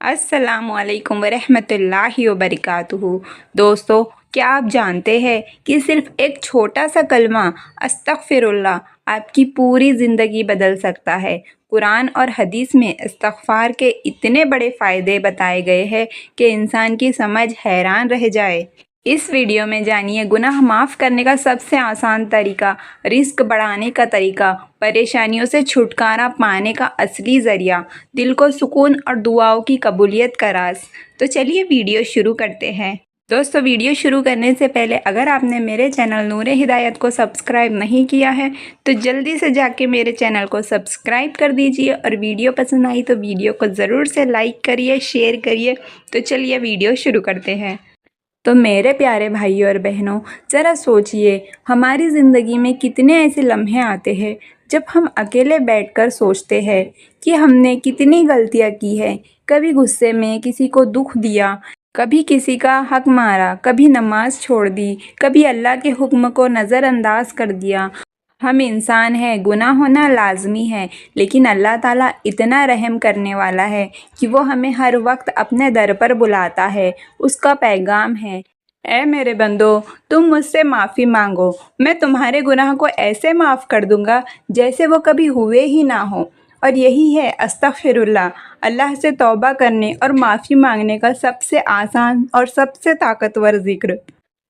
अस्सलामु अलैकुम वरहमतुल्लाहि वबरकातुहू। दोस्तों, क्या आप जानते हैं कि सिर्फ एक छोटा सा कलमा अस्तगफिरुल्लाह आपकी पूरी ज़िंदगी बदल सकता है। कुरान और हदीस में इस्तगफार के इतने बड़े फ़ायदे बताए गए हैं कि इंसान की समझ हैरान रह जाए। इस वीडियो में जानिए गुनाह माफ़ करने का सबसे आसान तरीका, रिस्क बढ़ाने का तरीका, परेशानियों से छुटकारा पाने का असली ज़रिया, दिल को सुकून और दुआओं की कबूलियत का राज। तो चलिए वीडियो शुरू करते हैं। दोस्तों, वीडियो शुरू करने से पहले अगर आपने मेरे चैनल नूरे हिदायत को सब्सक्राइब नहीं किया है तो जल्दी से जाके मेरे चैनल को सब्सक्राइब कर दीजिए और वीडियो पसंद आई तो वीडियो को ज़रूर से लाइक करिए, शेयर करिए। तो चलिए वीडियो शुरू करते हैं। तो मेरे प्यारे भाइयों और बहनों, ज़रा सोचिए, हमारी ज़िंदगी में कितने ऐसे लम्हे आते हैं जब हम अकेले बैठकर सोचते हैं कि हमने कितनी गलतियां की हैं। कभी गुस्से में किसी को दुख दिया, कभी किसी का हक मारा, कभी नमाज छोड़ दी, कभी अल्लाह के हुक्म को नज़रअंदाज कर दिया। हम इंसान हैं, गुनाह होना लाजमी है, लेकिन अल्लाह ताला इतना रहम करने वाला है कि वो हमें हर वक्त अपने दर पर बुलाता है। उसका पैगाम है, ऐ मेरे बंदो, तुम मुझसे माफ़ी मांगो, मैं तुम्हारे गुनाह को ऐसे माफ़ कर दूंगा जैसे वो कभी हुए ही ना हो। और यही है अस्तगफिरुल्लाह, अल्लाह से तौबा करने और माफ़ी मांगने का सबसे आसान और सबसे ताकतवर ज़िक्र।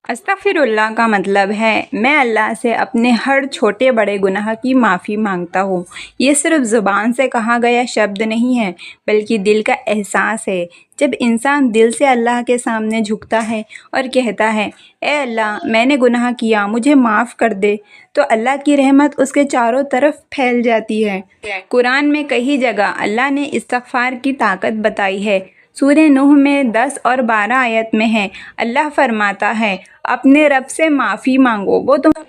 अस्तगफिरुल्लाह का मतलब है मैं अल्लाह से अपने हर छोटे बड़े गुनाह की माफ़ी मांगता हूँ। ये सिर्फ ज़ुबान से कहा गया शब्द नहीं है, बल्कि दिल का एहसास है। जब इंसान दिल से अल्लाह के सामने झुकता है और कहता है, ए अल्लाह, मैंने गुनाह किया, मुझे माफ़ कर दे, तो अल्लाह की रहमत उसके चारों तरफ फैल जाती है। कुरान में कई जगह अल्लाह ने इस्तगफार की ताकत बताई है। सूरह नूह में 10 और 12 आयत में है, अल्लाह फरमाता है, अपने रब से माफ़ी मांगो,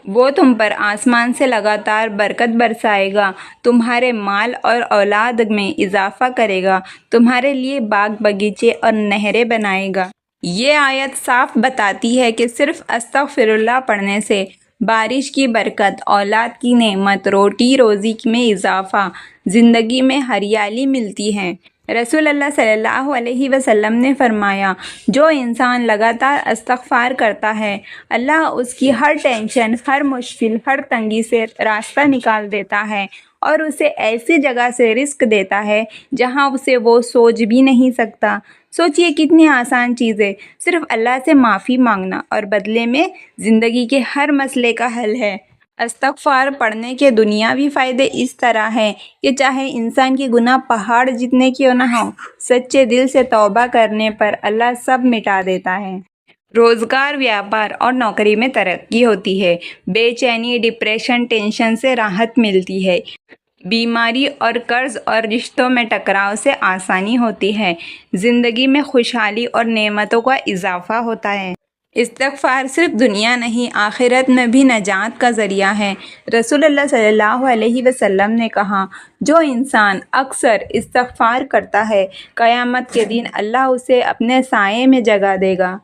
वो तुम पर आसमान से लगातार बरकत बरसाएगा, तुम्हारे माल और औलाद में इजाफा करेगा, तुम्हारे लिए बाग बगीचे और नहरें बनाएगा। ये आयत साफ बताती है कि सिर्फ अस्तगफिरुल्लाह पढ़ने से बारिश की बरकत, औलाद की नेमत, रोटी रोज़ी में इजाफा, ज़िंदगी में हरियाली मिलती है। रसूल अल्लाह सल्लल्लाहु अलैहि वसल्लम ने फरमाया, जो इंसान लगातार इस्तगफार करता है, अल्लाह उसकी हर टेंशन, हर मुश्किल, हर तंगी से रास्ता निकाल देता है और उसे ऐसी जगह से रिस्क देता है जहां उसे वो सोच भी नहीं सकता। सोचिए कितनी आसान चीज़ है, सिर्फ अल्लाह से माफ़ी मांगना और बदले में ज़िंदगी के हर मसले का हल है। इस्तगफार पढ़ने के दुनियावी फ़ायदे इस तरह हैं कि चाहे इंसान की गुनाह पहाड़ जितने क्यों ना हो, सच्चे दिल से तौबा करने पर अल्लाह सब मिटा देता है। रोज़गार, व्यापार और नौकरी में तरक्की होती है। बेचैनी, डिप्रेशन, टेंशन से राहत मिलती है। बीमारी और कर्ज और रिश्तों में टकराव से आसानी होती है। ज़िंदगी में खुशहाली और नेमतों का इजाफा होता है। इस्तगफार सिर्फ दुनिया नहीं, आखिरत में भी नजात का ज़रिया है। रसूलुल्लाह सल्लल्लाहु अलैहि वसल्लम ने कहा, जो इंसान अक्सर इस्तगफार करता है, क़यामत के दिन अल्लाह उसे अपने साये में जगह देगा।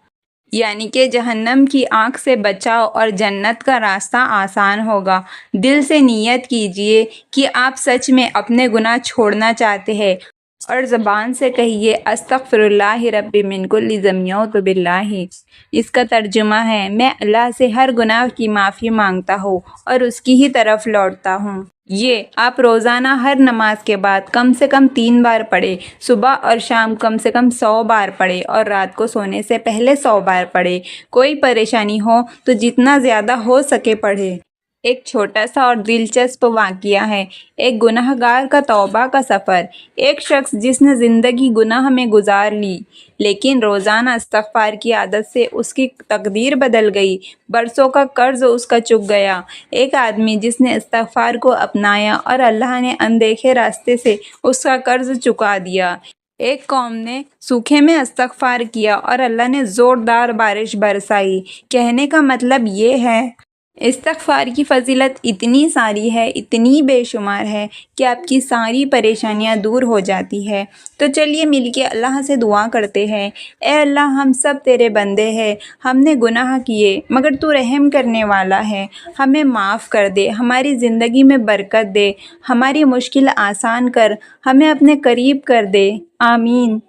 यानी कि जहन्नम की आग से बचाव और जन्नत का रास्ता आसान होगा। दिल से नियत कीजिए कि आप सच में अपने गुनाह छोड़ना चाहते हैं और ज़बान से कहिए, अस्तगफिरुल्लाह रब्बी मिन कुल्ली ज़म्बिय्तु बिल्लाहि। इसका तर्जुमा है, मैं अल्लाह से हर गुनाह की माफ़ी मांगता हूँ और उसकी ही तरफ लौटता हूँ। ये आप रोज़ाना हर नमाज के बाद कम से कम 3 बार पढ़े, सुबह और शाम कम से कम 100 बार पढ़े और रात को सोने से पहले 100 बार पढ़े। कोई परेशानी हो तो जितना ज़्यादा हो सके पढ़े। एक छोटा सा और दिलचस्प वाक़या है, एक गुनहगार का तौबा का सफ़र। एक शख्स जिसने ज़िंदगी गुनाह में गुजार ली, लेकिन रोज़ाना इस्तगफार की आदत से उसकी तकदीर बदल गई। बरसों का कर्ज उसका चुक गया। एक आदमी जिसने इस्तगफार को अपनाया और अल्लाह ने अनदेखे रास्ते से उसका कर्ज चुका दिया। एक कौम ने सूखे में इस्तगफार किया और अल्लाह ने ज़ोरदार बारिश बरसाई। कहने का मतलब ये है, इस्तगफार की फ़जीलत इतनी सारी है, इतनी बेशुमार है कि आपकी सारी परेशानियां दूर हो जाती है। तो चलिए मिलके अल्लाह से दुआ करते हैं, ए अल्लाह, हम सब तेरे बंदे हैं, हमने गुनाह किए मगर तू रहम करने वाला है, हमें माफ़ कर दे, हमारी ज़िंदगी में बरकत दे, हमारी मुश्किल आसान कर, हमें अपने करीब कर दे। आमीन।